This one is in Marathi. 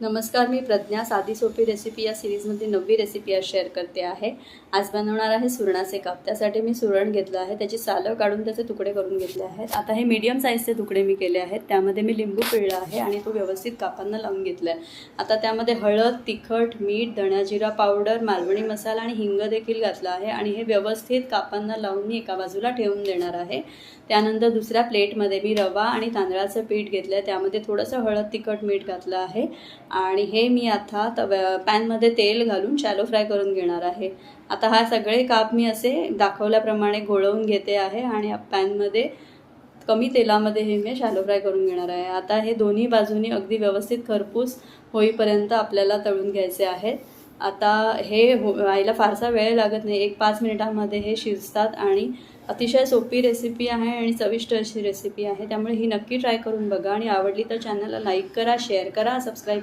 नमस्कार, मी प्रज्ञा. साधी सोपी रेसिपी या सिरीजमध्ये 9वी रेसिपी आज शेअर करते आहे. आज बनवणार आहे सुरणाचे काप. त्यासाठी मी सुरण घेतलं आहे, त्याची सालं काढून त्याचे तुकडे करून घेतले आहेत. आता हे मीडियम साईजचे तुकडे मी केले आहेत. त्यामध्ये मी लिंबू पिळला आहे आणि तो व्यवस्थित कापांना लावून घेतला आहे. आता त्यामध्ये हळद, तिखट, मीठ, धणा जिरा पावडर, मालवणी मसाला आणि हिंग देखील घातला आहे आणि हे व्यवस्थित कापांना लावून मी एका बाजूला ठेवून देणार आहे. त्यानंतर दुसऱ्या प्लेटमध्ये मी रवा आणि तांदळाचं पीठ घेतलं आहे. त्यामध्ये थोडंसं हळद, तिखट, मीठ घातलं आहे आणि हे मी आता पॅनमध्ये तेल घालून शॅलो फ्राय करून घेणार आहे. आता हा सगळे काप मी असे दाखवल्याप्रमाणे घोळवून घेते आहे आणि पॅनमध्ये कमी तेलामध्ये हे मी शॅलो फ्राय करून घेणार आहे. आता हे दोन्ही बाजूनी अगदी व्यवस्थित खरपूस होईपर्यंत आपल्याला तळून घ्यायचे आहेत. आता हे व्हायला फारसा वेळ लागत नाही, 1-5 मिनिटांमध्ये हे शिजतात आणि अतिशय सोपी रेसिपी आहे आणि चविष्ट अशी रेसिपी आहे. त्यामुळे ही नक्की ट्राय करून बघा आणि आवडली तर चॅनलला लाईक करा, शेअर करा, सबस्क्राईब